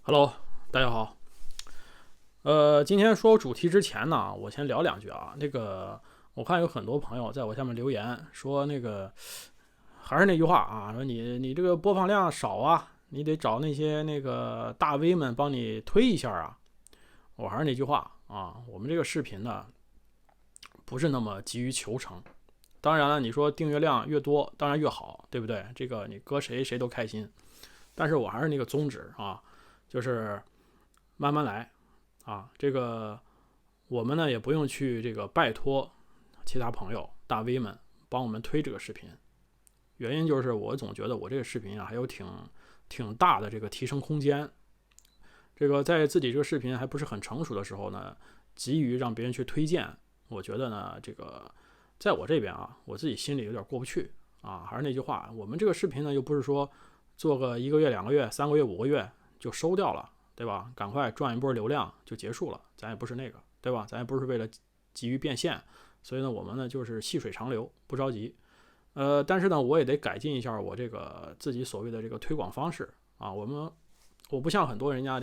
Hello，大家好。今天说主题之前呢，我先聊两句啊。我看有很多朋友在我下面留言说，还是那句话啊，说你这个播放量少啊，你得找那些大 V 们帮你推一下啊。我还是那句话啊，我们这个视频呢，不是那么急于求成。当然了，你说订阅量越多，当然越好，对不对？这个你搁谁都开心。但是我还是那个宗旨啊，就是慢慢来啊。我们呢也不用去拜托其他朋友大 V 们帮我们推这个视频，原因就是我总觉得我这个视频啊还有挺大的这个提升空间。在自己这个视频还不是很成熟的时候呢，急于让别人去推荐，我觉得呢在我这边啊，我自己心里有点过不去啊。还是那句话，我们这个视频呢又不是说做个1个月、2个月、3个月、5个月就收掉了，对吧？赶快赚一波流量就结束了，咱也不是那个，对吧？咱也不是为了急于变现，所以呢，我们呢就是细水长流，不着急。但是呢，我也得改进一下我这个自己所谓的这个推广方式啊。我不像很多人家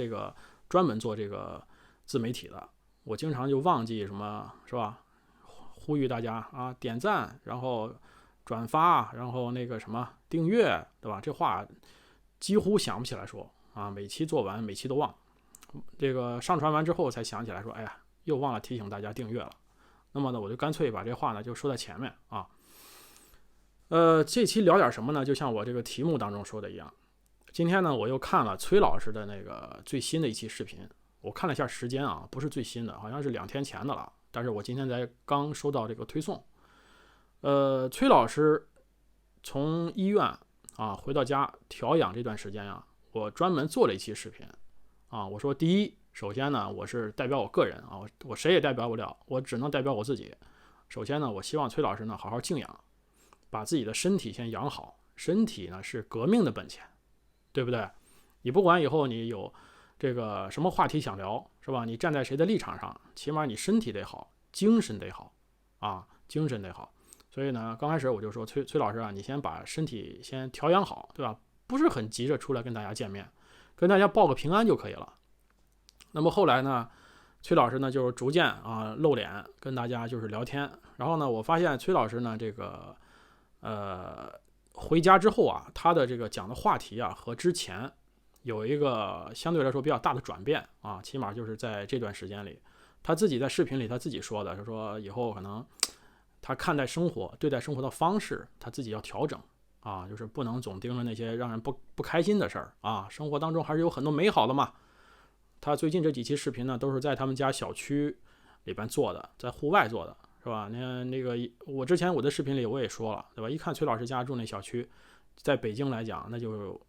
专门做这个自媒体的，我经常就忘记什么，是吧？呼吁大家啊点赞，然后转发，然后订阅，对吧？这话几乎想不起来说啊，每期做完每期都忘。上传完之后才想起来说，哎呀，又忘了提醒大家订阅了。那么呢，我就干脆把这话呢就说在前面啊。这期聊点什么呢？就像我这个题目当中说的一样，今天呢我又看了崔老师的最新的一期视频，我看了一下时间啊，不是最新的，好像是2天前的了。但是我今天才刚收到这个推送。崔老师从医院啊回到家调养这段时间啊，我专门做了一期视频啊。我说第一，首先呢，我是代表我个人啊，我谁也代表不了，我只能代表我自己。首先呢，我希望崔老师呢好好静养，把自己的身体先养好，身体呢是革命的本钱，对不对？你不管以后你有什么话题想聊，是吧？你站在谁的立场上，起码你身体得好，精神得好啊，精神得好。所以呢，刚开始我就说崔老师啊，你先把身体先调养好，对吧？不是很急着出来跟大家见面，跟大家报个平安就可以了。那么后来呢，崔老师呢就是逐渐啊露脸跟大家就是聊天。然后呢，我发现崔老师呢回家之后啊，他的讲的话题啊和之前有一个相对来说比较大的转变啊，起码就是在这段时间里，他自己在视频里他自己说的，是说以后可能他看待生活、对待生活的方式，他自己要调整啊，就是不能总盯着那些让人不开心的事儿啊，生活当中还是有很多美好的嘛。他最近这几期视频呢，都是在他们家小区里边做的，在户外做的，是吧？我之前我的视频里我也说了，对吧？一看崔老师家住那小区，在北京来讲，那就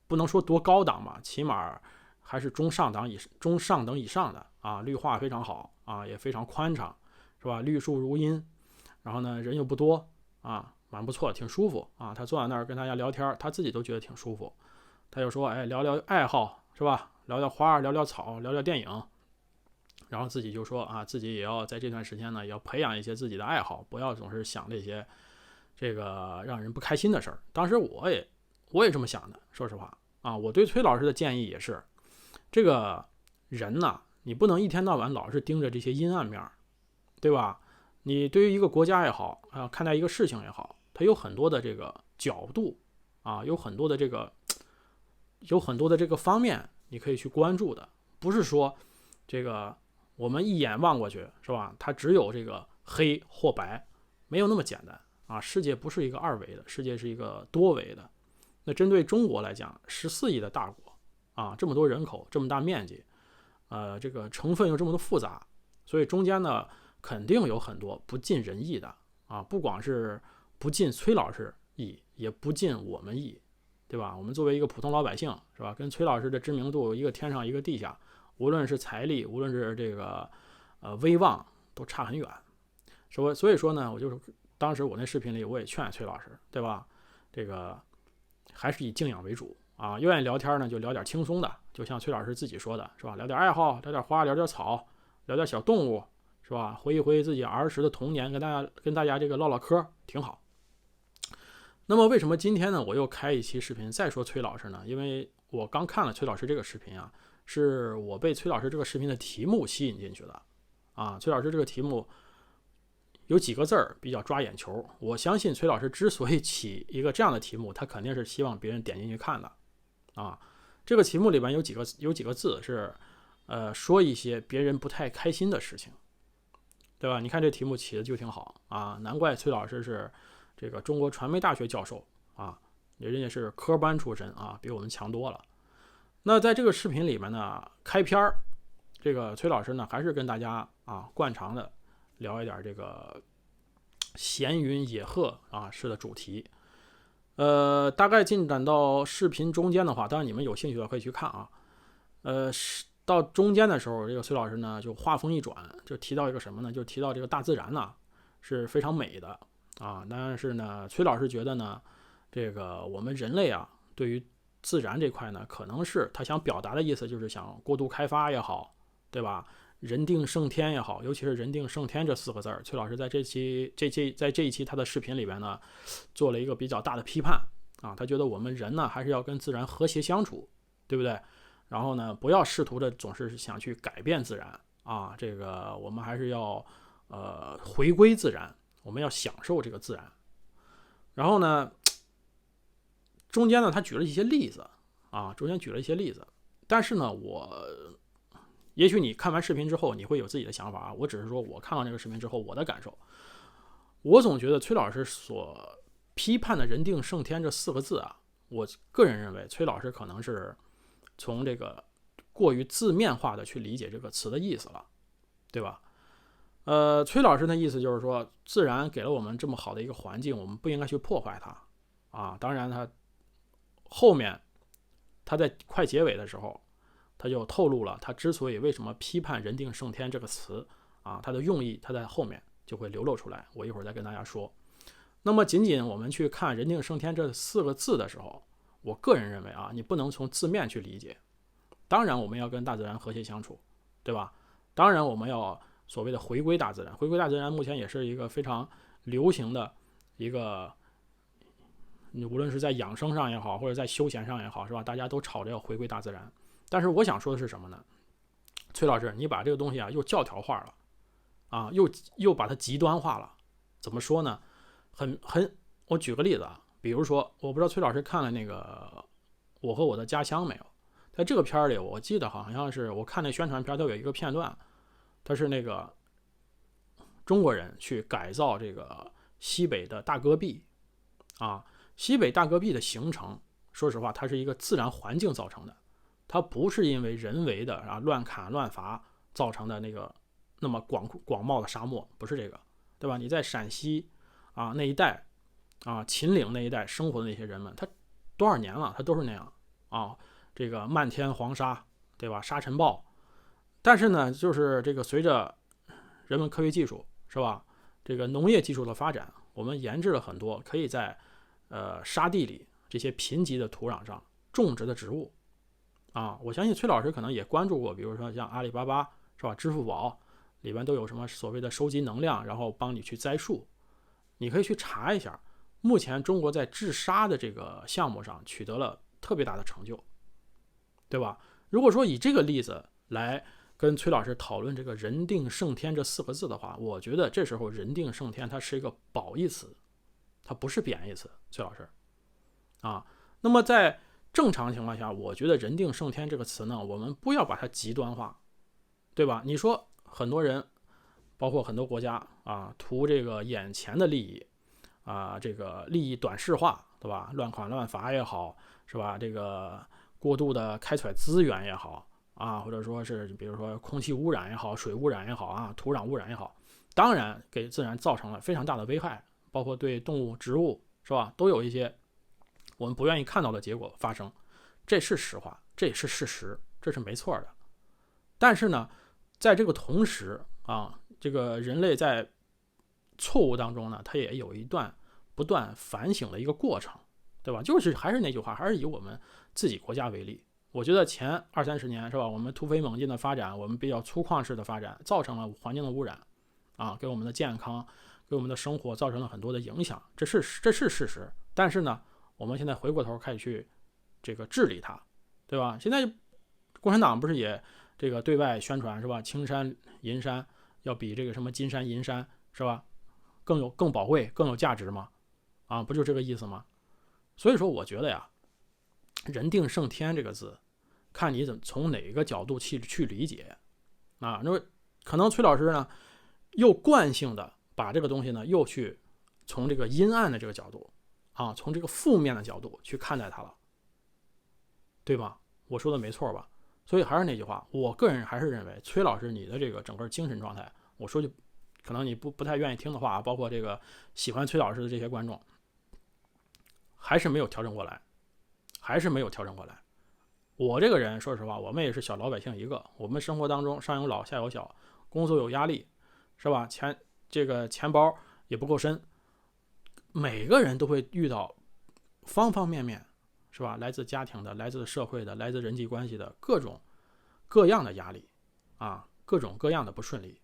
不能说多高档吧，起码还是中上等以上的啊，绿化非常好啊，也非常宽敞，是吧？绿树如茵，然后呢人又不多啊，蛮不错，挺舒服啊。他坐在那儿跟大家聊天，他自己都觉得挺舒服。他就说，哎，聊聊爱好，是吧？聊聊花，聊聊草，聊聊电影。然后自己就说啊，自己也要在这段时间呢，也要培养一些自己的爱好，不要总是想这些让人不开心的事儿。当时我也这么想的，说实话啊，我对崔老师的建议也是，这个人呢，你不能一天到晚老是盯着这些阴暗面，对吧？你对于一个国家也好啊，看待一个事情也好，它有很多的这个角度啊，有很多的这个方面你可以去关注的，不是说我们一眼望过去，是吧？它只有黑或白，没有那么简单啊！世界不是一个2维的，世界是一个多维的。那针对中国来讲，14亿的大国啊，这么多人口，这么大面积，这个成分又这么多复杂，所以中间呢肯定有很多不尽人意的啊！不光是不尽崔老师意，也不尽我们意，对吧？我们作为一个普通老百姓，是吧？跟崔老师的知名度一个天上一个地下。无论是财力，无论是威望，都差很远。所以说呢，当时我那视频里我也劝崔老师，对吧？还是以静养为主啊。愿意聊天呢，就聊点轻松的，就像崔老师自己说的，是吧？聊点爱好，聊点花，聊点草，聊点小动物，是吧？回忆回忆自己儿时的童年，跟大家唠唠嗑，挺好。那么为什么今天呢，我又开一期视频再说崔老师呢？因为我刚看了崔老师这个视频啊，是我被崔老师这个视频的题目吸引进去的啊。崔老师这个题目有几个字儿比较抓眼球，我相信崔老师之所以起一个这样的题目，他肯定是希望别人点进去看的啊。这个题目里边有几个字是说一些别人不太开心的事情，对吧？你看这题目起的就挺好啊，难怪崔老师是这个中国传媒大学教授啊，人家是科班出身啊，比我们强多了。那在这个视频里面呢，开篇儿这个崔老师呢还是跟大家啊惯常的聊一点这个闲云野鹤啊式的主题。大概进展到视频中间的话，当然你们有兴趣的可以去看啊。到中间的时候，这个崔老师呢就话锋一转，就提到一个什么呢？就提到这个大自然呢是非常美的啊，但是呢，崔老师觉得呢，这个我们人类啊，对于自然这块呢，可能是他想表达的意思，就是想过度开发也好，对吧？人定胜天也好，尤其是人定胜天这4个字，崔老师在这一期他的视频里边呢，做了一个比较大的批判啊。他觉得我们人呢，还是要跟自然和谐相处，对不对？然后呢，不要试图的总是想去改变自然啊。这个我们还是要回归自然，我们要享受这个自然。然后呢，中间呢他举了一些例子啊，但是呢也许你看完视频之后你会有自己的想法啊，我只是说我看到这个视频之后我的感受。我总觉得崔老师所批判的人定胜天这4个字啊，我个人认为崔老师可能是从这个过于字面化的去理解这个词的意思了，对吧？崔老师的意思就是说，自然给了我们这么好的一个环境，我们不应该去破坏它啊。当然他后面他在快结尾的时候，他就透露了他之所以为什么批判人定胜天这个词啊，他的用意他在后面就会流露出来，我一会儿再跟大家说。那么仅仅我们去看人定胜天这4个字的时候，我个人认为啊，你不能从字面去理解。当然我们要跟大自然和谐相处，对吧？当然我们要所谓的回归大自然，回归大自然目前也是一个非常流行的一个，无论是在养生上也好，或者在休闲上也好，是吧？大家都吵着要回归大自然。但是我想说的是什么呢？崔老师，你把这个东西啊又教条化了啊，又把它极端化了。怎么说呢？我举个例子啊，比如说，我不知道崔老师看了那个《我和我的家乡》没有？在这个片里，我记得好像是我看那宣传片，都有一个片段，它是那个中国人去改造这个西北的大戈壁啊。西北大戈壁的形成，说实话，它是一个自然环境造成的，它不是因为人为的啊乱砍乱伐造成的那个那么广袤的沙漠，不是这个，对吧？你在陕西啊那一带啊，秦岭那一带生活的那些人们，他多少年了，他都是那样啊。这个漫天黄沙，对吧？沙尘暴。但是呢，就是这个随着人们科学技术，是吧？这个农业技术的发展，我们研制了很多可以在沙地里这些贫瘠的土壤上种植的植物啊。我相信崔老师可能也关注过，比如说像阿里巴巴，是吧？支付宝里边都有什么所谓的收集能量，然后帮你去栽树。你可以去查一下，目前中国在治沙的这个项目上取得了特别大的成就，对吧？如果说以这个例子来跟崔老师讨论这个人定胜天这4个字的话，我觉得这时候人定胜天它是一个褒义词，它不是贬义词，崔老师啊。那么在正常情况下，我觉得人定胜天这个词呢，我们不要把它极端化，对吧？你说很多人包括很多国家啊，图这个眼前的利益啊，这个利益短视化，对吧？乱砍乱伐也好，是吧？这个过度的开采资源也好啊，或者说是比如说空气污染也好，水污染也好啊，土壤污染也好，当然给自然造成了非常大的危害，包括对动物、植物，是吧？都有一些我们不愿意看到的结果发生，这是实话，这也是事实，这是没错的。但是呢，在这个同时啊，这个人类在错误当中呢，它也有一段不断反省的一个过程，对吧？就是还是那句话，还是以我们自己国家为例。我觉得前20-30年，是吧？我们突飞猛进的发展，我们比较粗犷式的发展，造成了环境的污染啊，给我们的健康、给我们的生活造成了很多的影响，这是事实。但是呢，我们现在回过头开始去这个治理它对吧？现在共产党不是也这个对外宣传是吧？青山银山要比这个什么金山银山是吧更宝贵更有价值吗？啊，不就这个意思吗？所以说我觉得呀，人定胜天这个字，看你怎么从哪个角度去理解啊。那么可能崔老师呢又惯性的把这个东西呢又去从这个阴暗的这个角度啊，从这个负面的角度去看待它了，对吧？我说的没错吧？所以还是那句话，我个人还是认为崔老师你的这个整个精神状态，我说句可能你不太愿意听的话，包括这个喜欢崔老师的这些观众，还是没有调整过来，还是没有调整过来。我这个人说实话，我们也是小老百姓一个，我们生活当中上有老下有小，工作有压力，是吧？这个钱包也不够深，每个人都会遇到方方面面，是吧？来自家庭的，来自社会的，来自人际关系的各种各样的压力啊，各种各样的不顺利。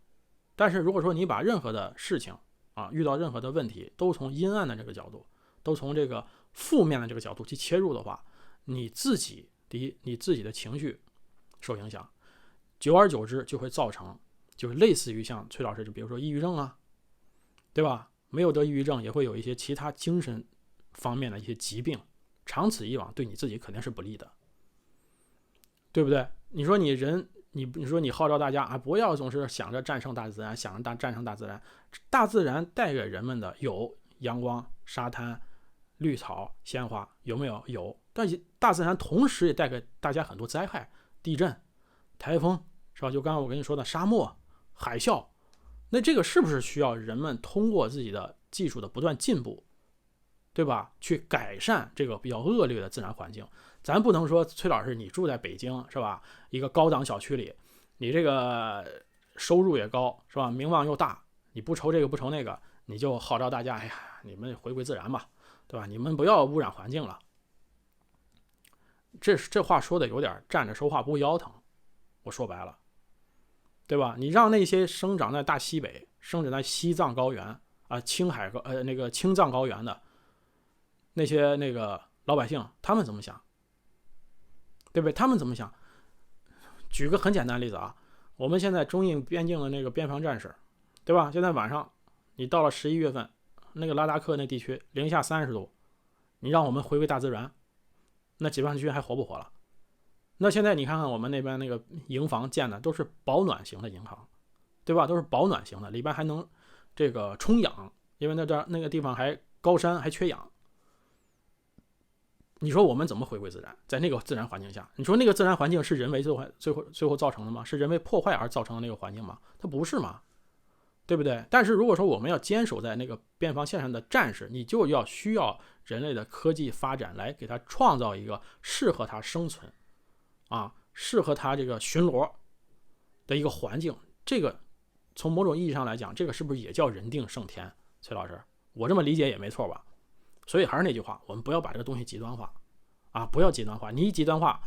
但是如果说你把任何的事情啊，遇到任何的问题，都从阴暗的这个角度，都从这个负面的这个角度去切入的话，你自己的情绪受影响，久而久之就会造成，就是类似于像崔老师，就比如说抑郁症啊，对吧？没有得抑郁症，也会有一些其他精神方面的一些疾病，长此以往对你自己肯定是不利的，对不对？你说你说你号召大家啊，不要总是想着战胜大自然，想着战胜大自然。大自然带给人们的有阳光、沙滩、绿草、鲜花，有没有？有。但是大自然同时也带给大家很多灾害，地震、台风，是吧？就刚刚我跟你说的沙漠、海啸，那这个是不是需要人们通过自己的技术的不断进步，对吧？去改善这个比较恶劣的自然环境？咱不能说崔老师你住在北京是吧？一个高档小区里，你这个收入也高是吧？名望又大，你不愁这个不愁那个，你就号召大家，哎呀，你们回归自然吧，对吧？你们不要污染环境了。这话说的有点站着说话不腰疼，我说白了，对吧？你让那些生长在大西北、生长在西藏高原啊、青藏高原的那些那个老百姓，他们怎么想？对不对？他们怎么想？举个很简单的例子啊，我们现在中印边境的那个边防战士，对吧？现在晚上你到了11月份，那个拉达克那地区零下30度，你让我们回归大自然，那解放军还活不活了？那现在你看看我们那边那个营房建的都是保暖型的营房，对吧？都是保暖型的，里边还能这个充氧，因为那个地方还高山还缺氧。你说我们怎么回归自然？在那个自然环境下，你说那个自然环境是人为最后造成的吗？是人为破坏而造成的那个环境吗？它不是嘛，对不对？但是如果说我们要坚守在那个边防线上的战士，你就需要人类的科技发展来给他创造一个适合他生存啊，适合他这个巡逻的一个环境。这个从某种意义上来讲，这个是不是也叫人定胜天？崔老师，我这么理解也没错吧？所以还是那句话，我们不要把这个东西极端化啊，不要极端化。你一极端化，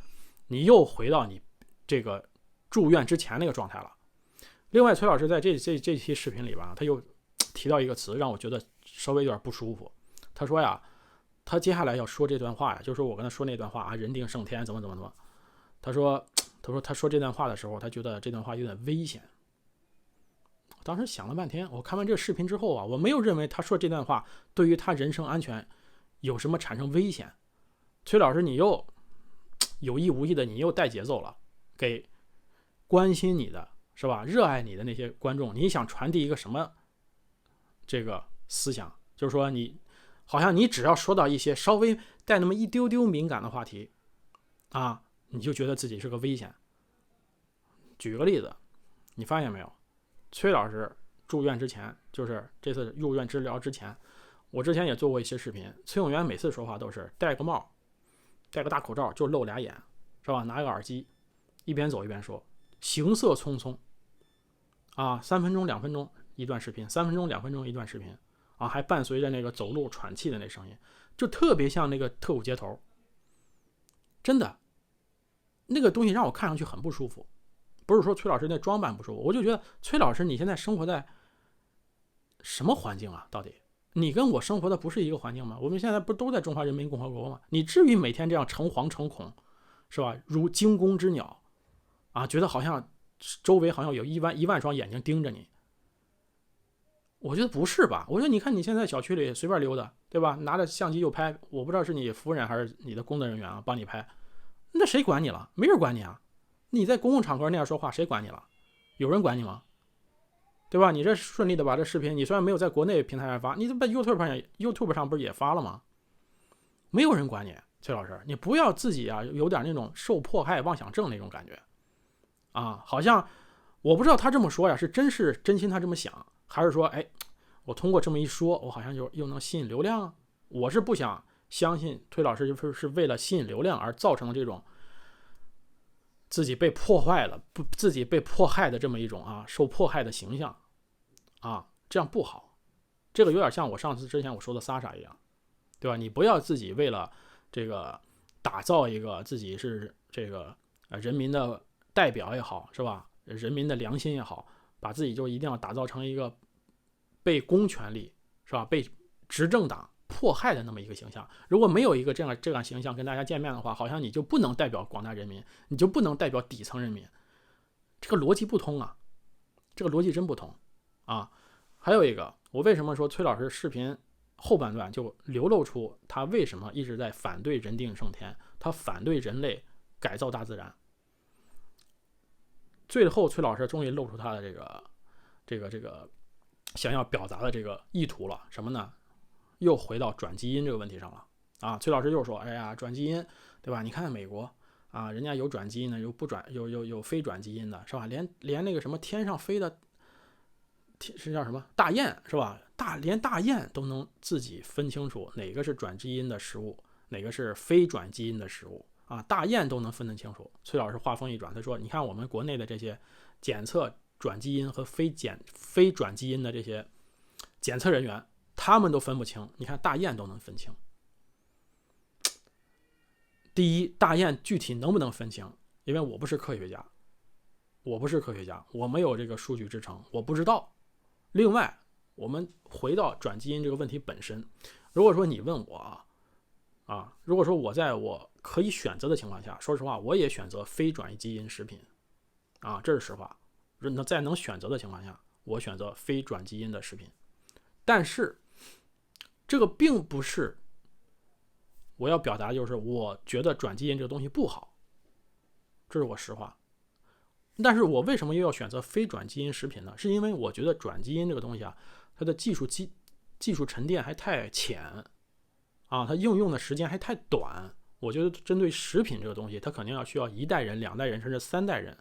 你又回到你这个住院之前那个状态了。另外，崔老师在这期视频里吧，他又提到一个词，让我觉得稍微有点不舒服。他说呀，他接下来要说这段话呀，就是我跟他说那段话啊，人定胜天，怎么。他说这段话的时候，他觉得这段话有点危险。当时想了半天，我看完这个视频之后啊，我没有认为他说这段话对于他人身安全有什么产生危险。崔老师，你又有意无意的，你又带节奏了，给关心你的是吧，热爱你的那些观众，你想传递一个什么这个思想？就是说你好像你只要说到一些稍微带那么一丢丢敏感的话题啊，你就觉得自己是个危险。举个例子，你发现没有？崔老师住院之前，就是这次入院治疗之前，我之前也做过一些视频。崔永元每次说话都是戴个帽，戴个大口罩，就露俩眼，是吧？拿个耳机，一边走一边说，行色匆匆啊，3分钟2分钟一段视频，3分钟2分钟一段视频啊，还伴随着那个走路喘气的那声音，就特别像那个特务接头。真的，那个东西让我看上去很不舒服。不是说崔老师那装扮不舒服，我就觉得崔老师你现在生活在什么环境啊？到底你跟我生活的不是一个环境吗？我们现在不都在中华人民共和国吗？你至于每天这样诚惶诚恐，是吧？如惊弓之鸟啊，觉得好像周围好像有一万双眼睛盯着你。我觉得不是吧？我说你看你现在小区里随便溜达，对吧？拿着相机就拍，我不知道是你夫人还是你的工作人员啊，帮你拍，那谁管你了？没人管你啊！你在公共场合那样说话，谁管你了？有人管你吗？对吧？你这顺利的把这视频，你虽然没有在国内平台上发，你在 YouTube 上不是也发了吗？没有人管你，崔老师，你不要自己啊有点那种受迫害妄想症那种感觉啊，好像我不知道他这么说呀，是真心他这么想，还是说，哎，我通过这么一说，我好像又能吸引流量啊？我是不想相信崔老师是为了吸引流量而造成的这种自己被破坏了，自己被迫害的这么一种啊受迫害的形象啊，这样不好。这个有点像我之前我说的莎莎一样，对吧？你不要自己为了这个打造一个自己是这个人民的代表也好，是吧？人民的良心也好，把自己就一定要打造成一个被公权力是吧？被执政党迫害的那么一个形象。如果没有一个这样形象跟大家见面的话，好像你就不能代表广大人民，你就不能代表底层人民，这个逻辑不通啊，这个逻辑真不通啊。还有一个，我为什么说崔老师视频后半段就流露出他为什么一直在反对人定胜天，他反对人类改造大自然。最后崔老师终于露出他的这个想要表达的这个意图了，什么呢？又回到转基因这个问题上了啊！崔老师又说，哎呀，转基因，对吧？你看美国啊，人家有转基因的，有不转，有非转基因的，是吧？连那个什么天上飞的，是叫什么大雁，是吧？连大雁都能自己分清楚哪个是转基因的食物，哪个是非转基因的食物啊！大雁都能分得清楚。崔老师话锋一转，他说：“你看我们国内的这些检测转基因和非转基因的这些检测人员，他们都分不清，你看大雁都能分清。第一，大雁具体能不能分清？因为我不是科学家，我没有这个数据支撑，我不知道。另外，我们回到转基因这个问题本身，如果说你问我如果说我在我可以选择的情况下，说实话，我也选择非转基因食品啊，这是实话。在能选择的情况下，我选择非转基因的食品。但是，这个并不是我要表达，就是我觉得转基因这个东西不好，这是我实话。但是我为什么又要选择非转基因食品呢？是因为我觉得转基因这个东西啊，它的技术沉淀还太浅啊，它应用的时间还太短。我觉得针对食品这个东西，它肯定要需要1代人、2代人甚至3代人，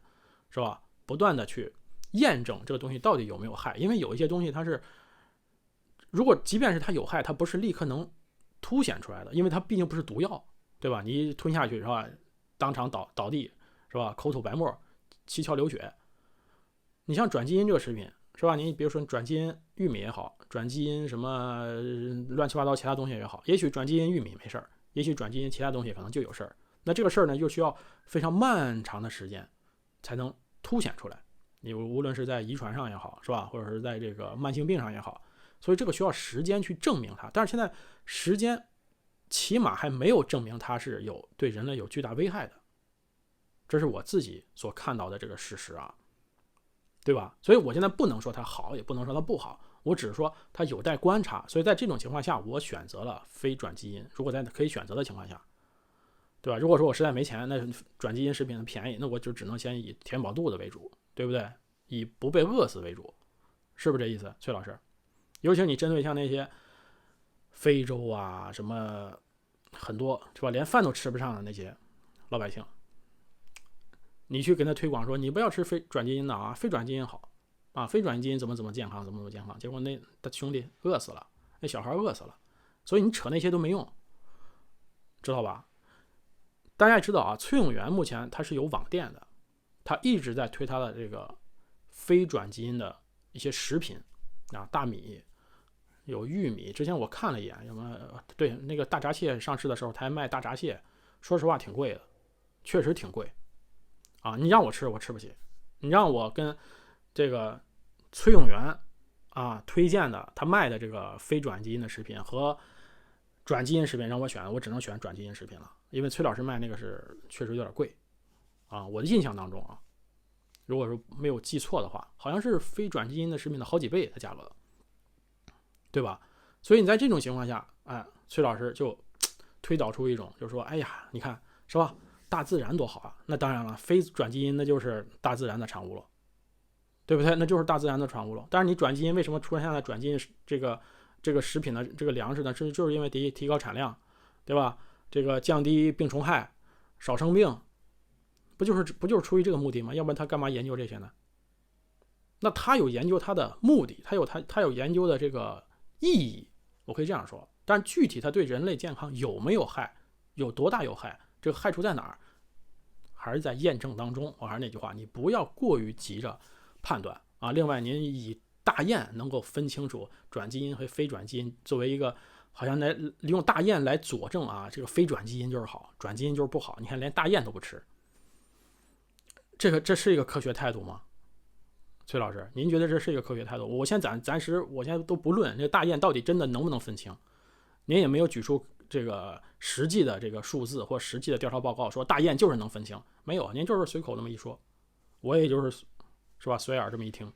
是吧？不断的去验证这个东西到底有没有害。因为有一些东西它是，如果即便是它有害，它不是立刻能凸显出来的，因为它毕竟不是毒药，对吧？你吞下去是吧，当场倒地是吧？口吐白沫，七窍流血。你像转基因这个食品是吧？你比如说转基因玉米也好，转基因什么乱七八糟其他东西也好，也许转基因玉米没事儿，也许转基因其他东西可能就有事儿。那这个事儿呢，又需要非常漫长的时间才能凸显出来。你无论是在遗传上也好，是吧？或者是在这个慢性病上也好，所以这个需要时间去证明它。但是现在时间起码还没有证明它是对人类有巨大危害的，这是我自己所看到的这个事实啊，对吧？所以我现在不能说它好，也不能说它不好，我只是说它有待观察。所以在这种情况下，我选择了非转基因。如果在可以选择的情况下，对吧？如果说我实在没钱，那转基因食品便宜，那我就只能先以填饱肚子为主，对不对？以不被饿死为主，是不是这意思，崔老师？尤其你针对像那些非洲啊什么很多是吧，连饭都吃不上的那些老百姓，你去跟他推广说你不要吃非转基因的啊，非转基因好啊，非转基因怎么健康，怎么健康，结果那兄弟饿死了，那小孩饿死了。所以你扯那些都没用，知道吧？大家也知道啊，崔永元目前他是有网店的，他一直在推他的这个非转基因的一些食品啊，大米有玉米，之前我看了一眼，什么对那个大闸蟹上市的时候，他还卖大闸蟹，说实话挺贵的，确实挺贵啊！你让我吃，我吃不起。你让我跟这个崔永元啊推荐的他卖的这个非转基因的食品和转基因食品让我选，我只能选转基因食品了，因为崔老师卖那个是确实有点贵啊。我的印象当中啊，如果说没有记错的话，好像是非转基因的食品的好几倍的价格，对吧？所以你在这种情况下，崔老师就推导出一种，就是说，哎呀，你看是吧？大自然多好啊！那当然了，非转基因那就是大自然的产物了，对不对？那就是大自然的产物了。但是你转基因为什么出现了转基因这个食品的这个粮食呢？就是因为提高产量，对吧？这个降低病虫害，少生病，不就是出于这个目的吗？要不然他干嘛研究这些呢？那他有研究他的目的，他有研究的这个意义，我可以这样说。但具体他对人类健康有没有害，有多大有害，这个害处在哪儿，还是在验证当中。我还是那句话，你不要过于急着判断啊。另外，您以大雁能够分清楚转基因和非转基因，作为一个好像来利用大雁来佐证啊，这个非转基因就是好，转基因就是不好。你看，连大雁都不吃，这是一个科学态度吗？崔老师，您觉得这是一个科学态度？我现在暂时，我现在都不论这个大雁到底真的能不能分清，您也没有举出这个实际的这个数字或实际的调查报告说大雁就是能分清，没有，您就是随口那么一说，我也就是是吧，随耳这么一听，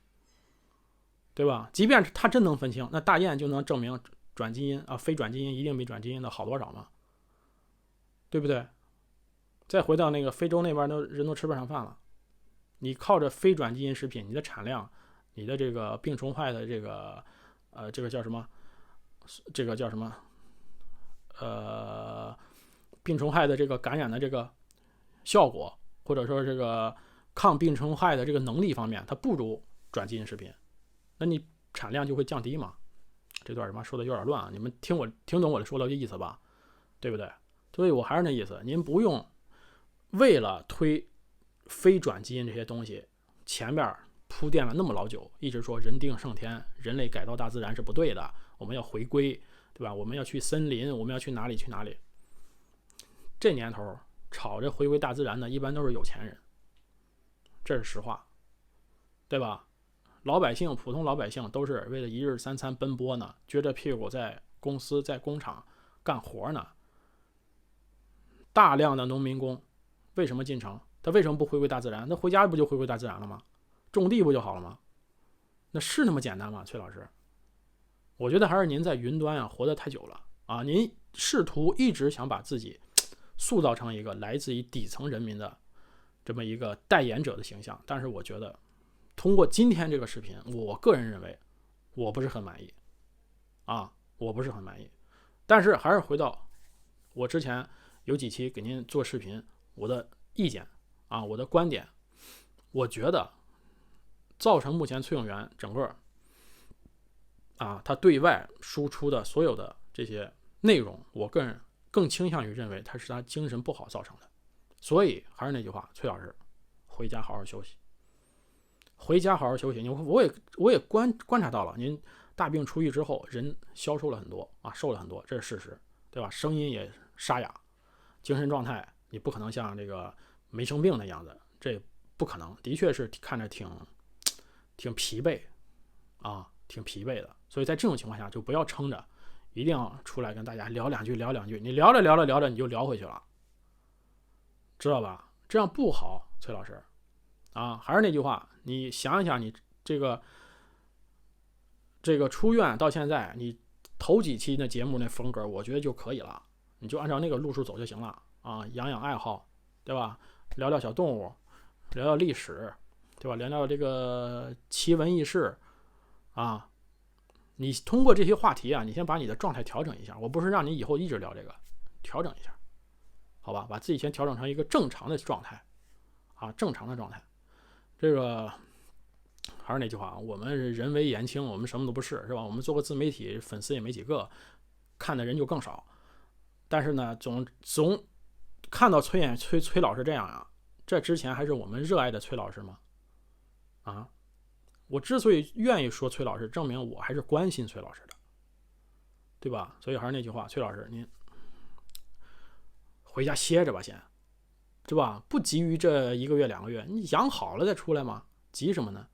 对吧？即便他真能分清，那大雁就能证明转基因啊，非转基因一定比转基因的好多少吗？对不对？再回到那个非洲那边的人都吃不上饭了，你靠着非转基因食品，你的产量，你的这个病虫害的这个这个叫什么？这个叫什么？病虫害的这个感染的这个效果，或者说这个抗病虫害的这个能力方面，它不如转基因食品，那你产量就会降低嘛。这段什么说的有点乱啊，你们听懂我说的意思吧？对不对？所以我还是那意思，您不用为了推非转基因这些东西，前面铺垫了那么老久，一直说人定胜天，人类改造大自然是不对的，我们要回归，对吧？我们要去森林，我们要去哪里去哪里？这年头吵着回归大自然的，一般都是有钱人，这是实话，对吧？老百姓，普通老百姓都是为了一日三餐奔波呢，撅着屁股在公司、在工厂干活呢。大量的农民工为什么进城？他为什么不回归大自然？那回家不就回归大自然了吗？种地不就好了吗？那是那么简单吗？崔老师，我觉得还是您在云端啊活得太久了啊！您试图一直想把自己塑造成一个来自于底层人民的这么一个代言者的形象，但是我觉得通过今天这个视频，我个人认为我不是很满意啊，我不是很满意。但是还是回到我之前有几期给您做视频，我的意见啊，我的观点，我觉得造成目前崔永元整个他对外输出的所有的这些内容，我个人更倾向于认为他是他精神不好造成的。所以还是那句话，崔老师，回家好好休息，回家好好休息。我也观察到了，您大病初愈之后，人消瘦了很多啊，瘦了很多，这是事实，对吧？声音也沙哑，精神状态你不可能像这个没生病的样子，这不可能，的确是看着挺疲惫啊，挺疲惫的。所以在这种情况下，就不要撑着，一定要出来跟大家聊两句。你聊着你就聊回去了，知道吧？这样不好，崔老师啊，还是那句话，你想一想，你这个出院到现在，你头几期的节目那风格，我觉得就可以了，你就按照那个路数走就行了啊，养爱好，对吧？聊聊小动物，聊聊历史，对吧？聊聊这个奇闻异事啊。你通过这些话题啊，你先把你的状态调整一下。我不是让你以后一直聊这个，调整一下，好吧？把自己先调整成一个正常的状态啊，正常的状态。这个还是那句话，我们人微言轻，我们什么都不是，是吧？我们做个自媒体，粉丝也没几个，看的人就更少。但是呢，总看到崔老师这样啊，这之前还是我们热爱的崔老师吗？啊？我之所以愿意说崔老师，证明我还是关心崔老师的，对吧？所以还是那句话，崔老师，您回家歇着吧，先，对吧？不急于这1个月2个月，你养好了再出来嘛，急什么呢？